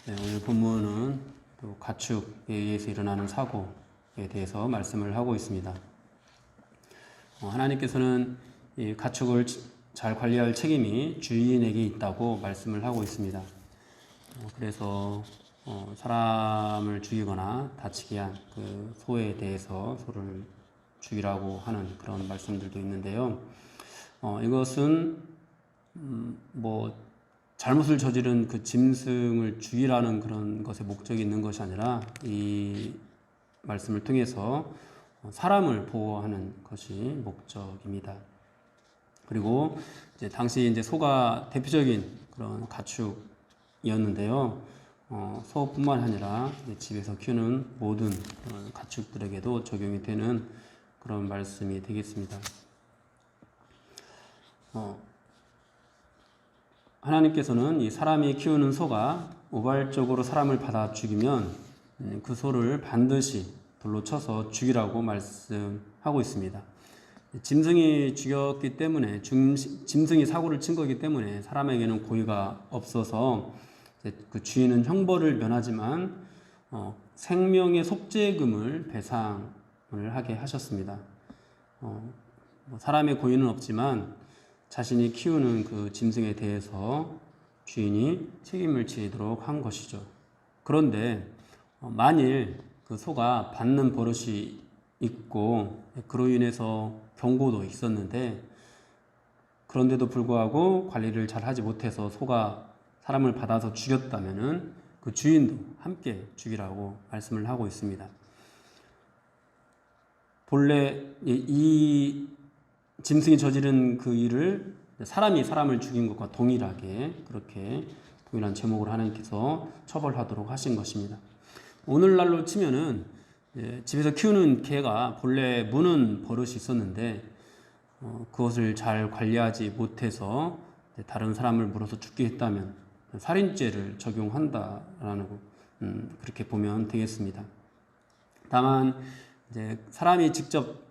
네, 오늘 본문은 또 가축에 의해서 일어나는 사고에 대해서 말씀을 하고 있습니다. 하나님께서는 이 가축을 잘 관리할 책임이 주인에게 있다고 말씀을 하고 있습니다. 그래서 사람을 죽이거나 다치게 한 그 소에 대해서 소를 죽이라고 하는 그런 말씀들도 있는데요. 이것은 잘못을 저지른 그 짐승을 죽이라는 그런 것에 목적이 있는 것이 아니라 이 말씀을 통해서 사람을 보호하는 것이 목적입니다. 그리고 이제 당시 이제 소가 대표적인 그런 가축이었는데요. 소뿐만 아니라 집에서 키우는 모든 가축들에게도 적용이 되는 그런 말씀이 되겠습니다. 하나님께서는 이 사람이 키우는 소가 우발적으로 사람을 받아 죽이면 그 소를 반드시 돌로 쳐서 죽이라고 말씀하고 있습니다. 짐승이 죽였기 때문에 짐승이 사고를 친 거기 때문에 사람에게는 고의가 없어서 그 주인은 형벌을 면하지만 생명의 속죄금을 배상을 하게 하셨습니다. 사람의 고의는 없지만 자신이 키우는 그 짐승에 대해서 주인이 책임을 지도록 한 것이죠. 그런데 만일 그 소가 받는 버릇이 있고 그로 인해서 경고도 있었는데 그런데도 불구하고 관리를 잘 하지 못해서 소가 사람을 받아서 죽였다면은 그 주인도 함께 죽이라고 말씀을 하고 있습니다. 본래 이 짐승이 저지른 그 일을 사람이 사람을 죽인 것과 동일하게 그렇게 동일한 제목으로 하나님께서 처벌하도록 하신 것입니다. 오늘날로 치면은 집에서 키우는 개가 본래 무는 버릇이 있었는데 그것을 잘 관리하지 못해서 다른 사람을 물어서 죽게 했다면 살인죄를 적용한다라는 그렇게 보면 되겠습니다. 다만 이제 사람이 직접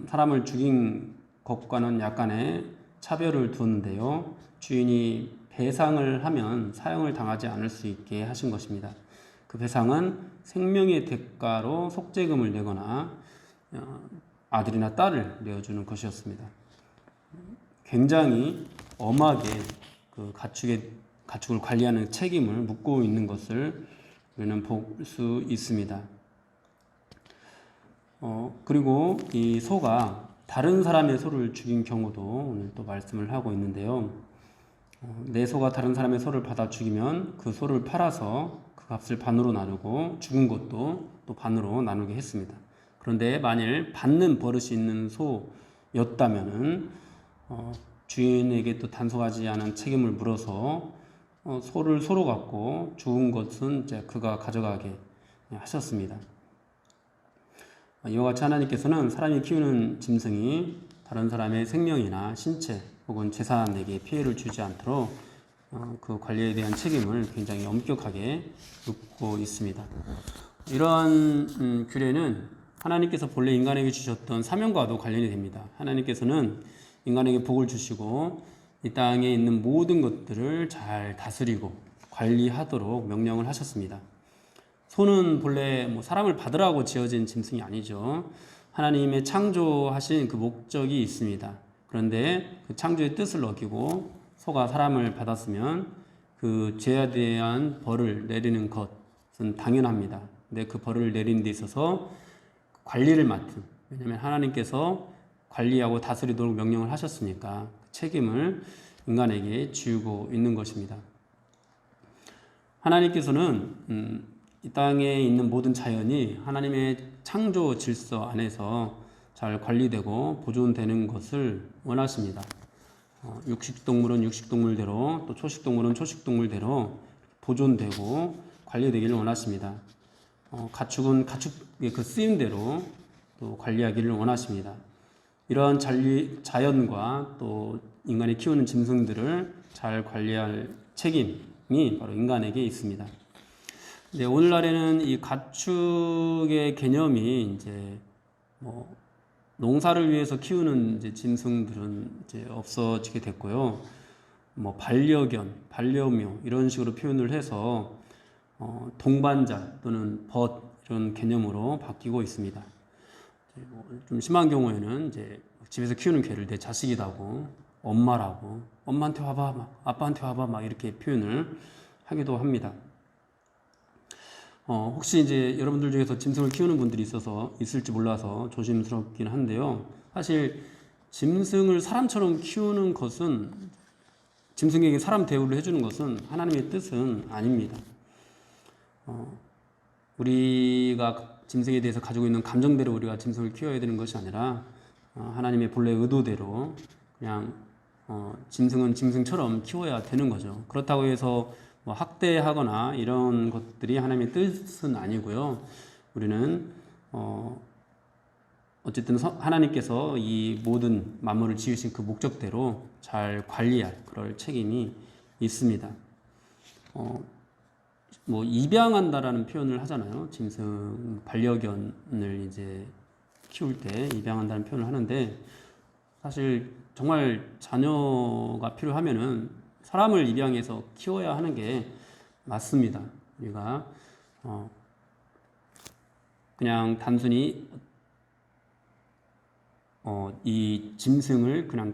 사람을 죽인 것과는 약간의 차별을 두는데요. 주인이 배상을 하면 사형을 당하지 않을 수 있게 하신 것입니다. 그 배상은 생명의 대가로 속죄금을 내거나 아들이나 딸을 내어주는 것이었습니다. 굉장히 엄하게 그 가축을 관리하는 책임을 묻고 있는 것을 우리는 볼 수 있습니다. 그리고 이 소가 다른 사람의 소를 죽인 경우도 오늘 또 말씀을 하고 있는데요. 내 소가 다른 사람의 소를 받아 죽이면 그 소를 팔아서 그 값을 반으로 나누고 죽은 것도 또 반으로 나누게 했습니다. 그런데 만일 받는 버릇이 있는 소였다면은 주인에게 또 단속하지 않은 책임을 물어서 소를 소로 갖고 죽은 것은 이제 그가 가져가게 하셨습니다. 이와 같이 하나님께서는 사람이 키우는 짐승이 다른 사람의 생명이나 신체 혹은 재산에게 피해를 주지 않도록 그 관리에 대한 책임을 굉장히 엄격하게 묻고 있습니다. 이러한 규례는 하나님께서 본래 인간에게 주셨던 사명과도 관련이 됩니다. 하나님께서는 인간에게 복을 주시고 이 땅에 있는 모든 것들을 잘 다스리고 관리하도록 명령을 하셨습니다. 소는 본래 사람을 받으라고 지어진 짐승이 아니죠. 하나님의 창조하신 그 목적이 있습니다. 그런데 그 창조의 뜻을 어기고 소가 사람을 받았으면 그 죄에 대한 벌을 내리는 것은 당연합니다. 근데 그 벌을 내리는 데 있어서 관리를 맡은, 왜냐하면 하나님께서 관리하고 다스리도록 명령을 하셨으니까 책임을 인간에게 지우고 있는 것입니다. 하나님께서는 이 땅에 있는 모든 자연이 하나님의 창조 질서 안에서 잘 관리되고 보존되는 것을 원하십니다. 육식동물은 육식동물대로 또 초식동물은 초식동물대로 보존되고 관리되기를 원하십니다. 가축은 가축의 그 쓰임대로 또 관리하기를 원하십니다. 이러한 자연과 또 인간이 키우는 짐승들을 잘 관리할 책임이 바로 인간에게 있습니다. 네, 오늘날에는 이 가축의 개념이 이제 농사를 위해서 키우는 이제 짐승들은 이제 없어지게 됐고요. 반려견, 반려묘 이런 식으로 표현을 해서 동반자 또는 벗 이런 개념으로 바뀌고 있습니다. 좀 심한 경우에는 이제 집에서 키우는 개를 내 자식이라고 엄마라고 엄마한테 와봐 막 아빠한테 와봐 막 이렇게 표현을 하기도 합니다. 혹시 이제 여러분들 중에서 짐승을 키우는 분들이 있을지 몰라서 조심스럽긴 한데요. 사실 짐승을 사람처럼 키우는 것은 짐승에게 사람 대우를 해주는 것은 하나님의 뜻은 아닙니다. 우리가 짐승에 대해서 가지고 있는 감정대로 우리가 짐승을 키워야 되는 것이 아니라 하나님의 본래 의도대로 그냥 짐승은 짐승처럼 키워야 되는 거죠. 그렇다고 해서 뭐 학대하거나 이런 것들이 하나님의 뜻은 아니고요. 우리는 어쨌든 하나님께서 이 모든 만물을 지으신 그 목적대로 잘 관리할 그럴 책임이 있습니다. 뭐 입양한다라는 표현을 하잖아요. 짐승 반려견을 이제 키울 때 입양한다는 표현을 하는데 사실 정말 자녀가 필요하면은 사람을 입양해서 키워야 하는 게 맞습니다. 우리가 그냥 단순히 이 짐승을 그냥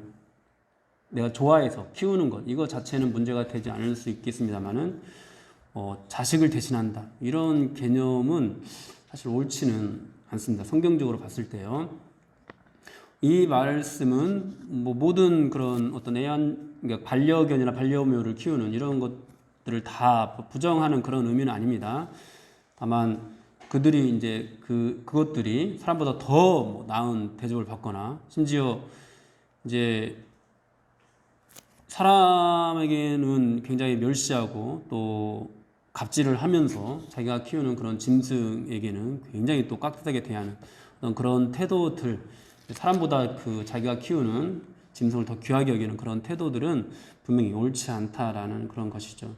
내가 좋아해서 키우는 것 이거 자체는 문제가 되지 않을 수 있겠습니다만은 자식을 대신한다 이런 개념은 사실 옳지는 않습니다. 성경적으로 봤을 때요. 이 말씀은 뭐 모든 그런 어떤 그러니까 반려견이나 반려묘를 키우는 이런 것들을 다 부정하는 그런 의미는 아닙니다. 다만 그들이 이제 그것들이 사람보다 더 나은 대접을 받거나 심지어 이제 사람에게는 굉장히 멸시하고 또 갑질을 하면서 자기가 키우는 그런 짐승에게는 굉장히 또 깍듯하게 대하는 그런 태도들, 사람보다 자기가 키우는 짐승을 더 귀하게 여기는 그런 태도들은 분명히 옳지 않다라는 그런 것이죠.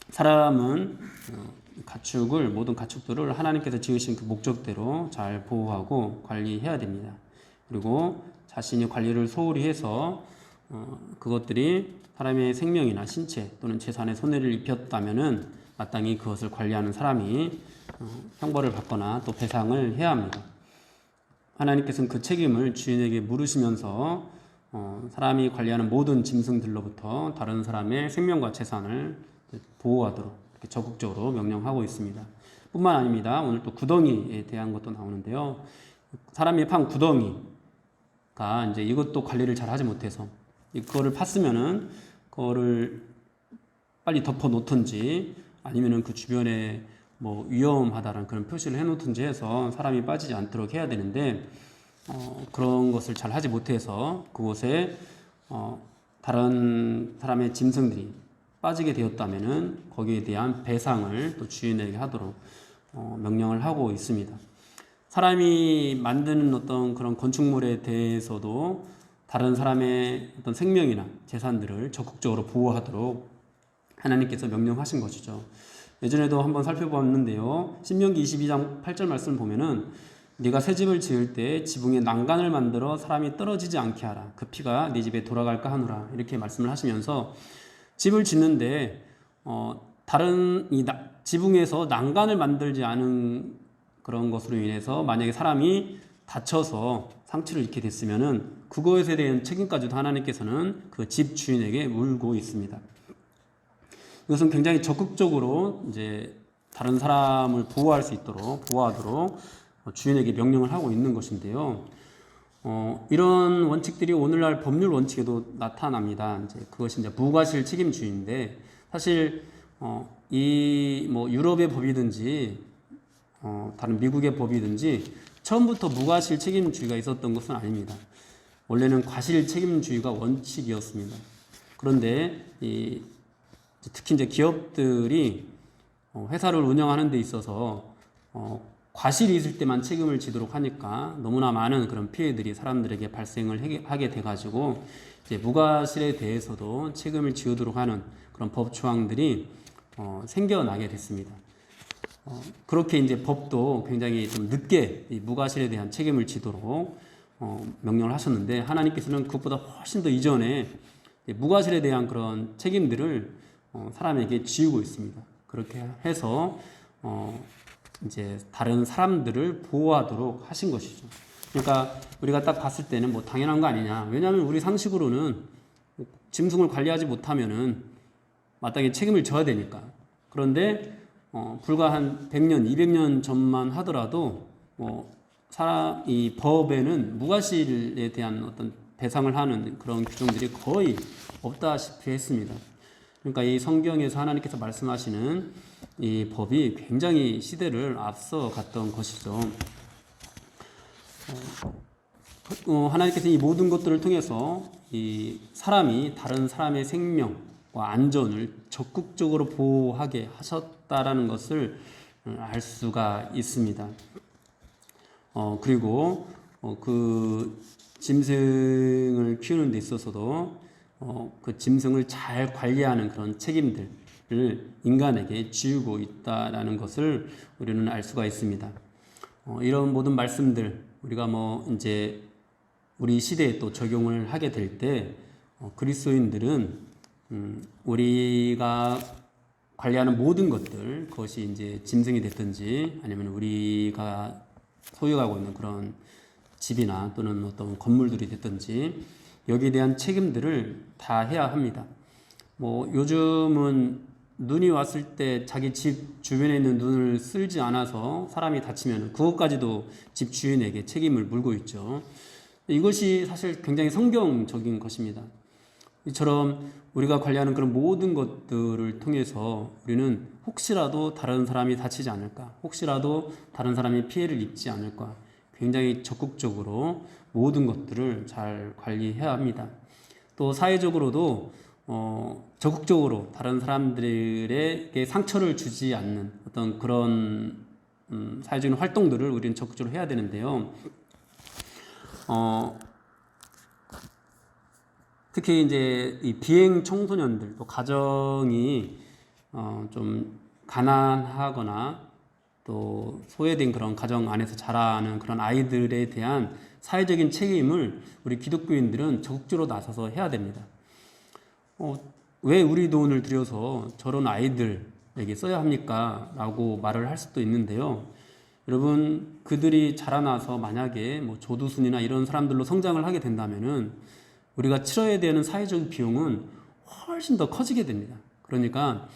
사람은 모든 가축들을 하나님께서 지으신 그 목적대로 잘 보호하고 관리해야 됩니다. 그리고 자신이 관리를 소홀히 해서 그것들이 사람의 생명이나 신체 또는 재산에 손해를 입혔다면은 마땅히 그것을 관리하는 사람이 형벌을 받거나 또 배상을 해야 합니다. 하나님께서는 그 책임을 주인에게 물으시면서 사람이 관리하는 모든 짐승들로부터 다른 사람의 생명과 재산을 보호하도록 이렇게 적극적으로 명령하고 있습니다. 뿐만 아닙니다. 오늘 또 구덩이에 대한 것도 나오는데요. 사람이 판 구덩이가 이제 이것도 관리를 잘 하지 못해서 그거를 팠으면은 그거를 빨리 덮어 놓든지 아니면은 그 주변에 뭐 위험하다라는 그런 표시를 해 놓든지 해서 사람이 빠지지 않도록 해야 되는데 그런 것을 잘 하지 못해서 그곳에 다른 사람의 짐승들이 빠지게 되었다면은 거기에 대한 배상을 또 주인에게 하도록 명령을 하고 있습니다. 사람이 만드는 어떤 그런 건축물에 대해서도 다른 사람의 어떤 생명이나 재산들을 적극적으로 보호하도록 하나님께서 명령하신 것이죠. 예전에도 한번 살펴보았는데요. 신명기 22장 8절 말씀을 보면은 네가 새 집을 지을 때 지붕에 난간을 만들어 사람이 떨어지지 않게 하라. 그 피가 네 집에 돌아갈까 하노라. 이렇게 말씀을 하시면서 집을 짓는데 다른 지붕에서 난간을 만들지 않은 그런 것으로 인해서 만약에 사람이 다쳐서 상처를 입게 됐으면은 그것에 대한 책임까지도 하나님께서는 그 집 주인에게 물고 있습니다. 이것은 굉장히 적극적으로 이제 다른 사람을 보호하도록 주인에게 명령을 하고 있는 것인데요. 이런 원칙들이 오늘날 법률 원칙에도 나타납니다. 그것이 이제 무과실 책임주의인데 사실 이 뭐 유럽의 법이든지 다른 미국의 법이든지 처음부터 무과실 책임주의가 있었던 것은 아닙니다. 원래는 과실 책임주의가 원칙이었습니다. 그런데 특히 이제 기업들이 회사를 운영하는 데 있어서 과실이 있을 때만 책임을 지도록 하니까 너무나 많은 그런 피해들이 사람들에게 발생을 하게 돼가지고 이제 무과실에 대해서도 책임을 지도록 하는 그런 법 조항들이 생겨나게 됐습니다. 그렇게 이제 법도 굉장히 좀 늦게 이 무과실에 대한 책임을 지도록 명령을 하셨는데 하나님께서는 그것보다 훨씬 더 이전에 무과실에 대한 그런 책임들을 사람에게 지우고 있습니다. 그렇게 해서 이제 다른 사람들을 보호하도록 하신 것이죠. 그러니까 우리가 딱 봤을 때는 뭐 당연한 거 아니냐. 왜냐하면 우리 상식으로는 짐승을 관리하지 못하면은 마땅히 책임을 져야 되니까. 그런데 불과 한 100년, 200년 전만 하더라도 이 법에는 무과실에 대한 어떤 배상을 하는 그런 규정들이 거의 없다시피 했습니다. 그러니까 이 성경에서 하나님께서 말씀하시는 이 법이 굉장히 시대를 앞서 갔던 것이죠. 하나님께서 이 모든 것들을 통해서 이 사람이 다른 사람의 생명과 안전을 적극적으로 보호하게 하셨다라는 것을 알 수가 있습니다. 그리고 그 짐승을 키우는 데 있어서도 그 짐승을 잘 관리하는 그런 책임들을 인간에게 지우고 있다라는 것을 우리는 알 수가 있습니다. 이런 모든 말씀들 우리가 이제 우리 시대에 또 적용을 하게 될 때 그리스도인들은 우리가 관리하는 모든 것들, 그것이 이제 짐승이 됐든지 아니면 우리가 소유하고 있는 그런 집이나 또는 어떤 건물들이 됐든지 여기에 대한 책임들을 다 해야 합니다. 요즘은 눈이 왔을 때 자기 집 주변에 있는 눈을 쓸지 않아서 사람이 다치면 그것까지도 집 주인에게 책임을 물고 있죠. 이것이 사실 굉장히 성경적인 것입니다. 이처럼 우리가 관리하는 그런 모든 것들을 통해서 우리는 혹시라도 다른 사람이 다치지 않을까, 혹시라도 다른 사람이 피해를 입지 않을까, 굉장히 적극적으로 모든 것들을 잘 관리해야 합니다. 또 사회적으로도 적극적으로 다른 사람들에게 상처를 주지 않는 어떤 그런 사회적인 활동들을 우리는 적극적으로 해야 되는데요. 특히 이제 이 비행 청소년들, 또 가정이 좀 가난하거나 또 소외된 그런 가정 안에서 자라는 그런 아이들에 대한 사회적인 책임을 우리 기독교인들은 적극적으로 나서서 해야 됩니다. 왜 우리 돈을 들여서 저런 아이들에게 써야 합니까? 라고 말을 할 수도 있는데요. 여러분, 그들이 자라나서 만약에 조두순이나 이런 사람들로 성장을 하게 된다면은 우리가 치러야 되는 사회적 비용은 훨씬 더 커지게 됩니다. 그러니까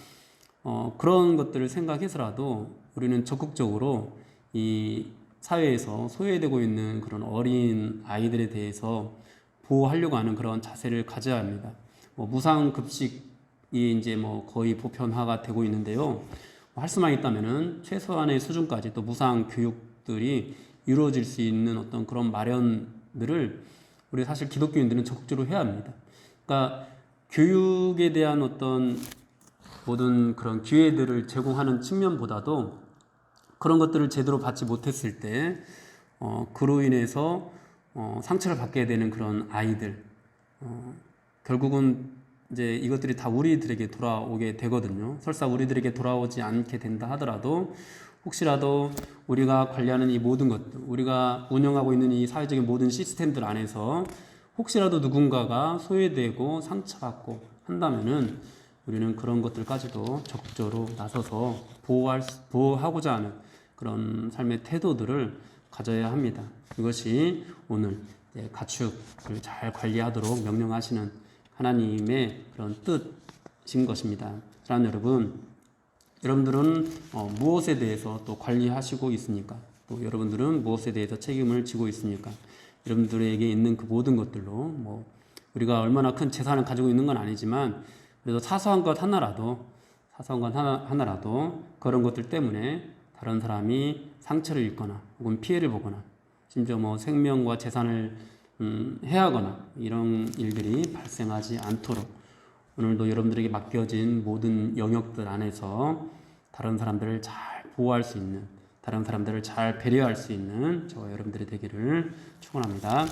그런 것들을 생각해서라도 우리는 적극적으로 이 사회에서 소외되고 있는 그런 어린 아이들에 대해서 보호하려고 하는 그런 자세를 가져야 합니다. 무상급식이 이제 거의 보편화가 되고 있는데요. 할 수만 있다면은 최소한의 수준까지 또 무상 교육들이 이루어질 수 있는 어떤 그런 마련들을 우리 사실 기독교인들은 적극적으로 해야 합니다. 그러니까 교육에 대한 어떤 모든 그런 기회들을 제공하는 측면보다도 그런 것들을 제대로 받지 못했을 때 그로 인해서 상처를 받게 되는 그런 아이들, 결국은 이제 이것들이 다 우리들에게 돌아오게 되거든요. 설사 우리들에게 돌아오지 않게 된다 하더라도 혹시라도 우리가 관리하는 이 모든 것들, 우리가 운영하고 있는 이 사회적인 모든 시스템들 안에서 혹시라도 누군가가 소외되고 상처받고 한다면은 우리는 그런 것들까지도 적극적으로 나서서 보호하고자 하는 그런 삶의 태도들을 가져야 합니다. 이것이 오늘 가축을 잘 관리하도록 명령하시는 하나님의 그런 뜻인 것입니다. 사랑하는 여러분, 여러분들은 무엇에 대해서 또 관리하시고 있습니까? 또 여러분들은 무엇에 대해서 책임을 지고 있습니까? 여러분들에게 있는 그 모든 것들로 우리가 얼마나 큰 재산을 가지고 있는 건 아니지만 그래도 사소한 것 하나라도 그런 것들 때문에 다른 사람이 상처를 입거나 혹은 피해를 보거나 심지어 생명과 재산을 해하거나 이런 일들이 발생하지 않도록 오늘도 여러분들에게 맡겨진 모든 영역들 안에서 다른 사람들을 잘 보호할 수 있는, 다른 사람들을 잘 배려할 수 있는 저와 여러분들이 되기를 축원합니다.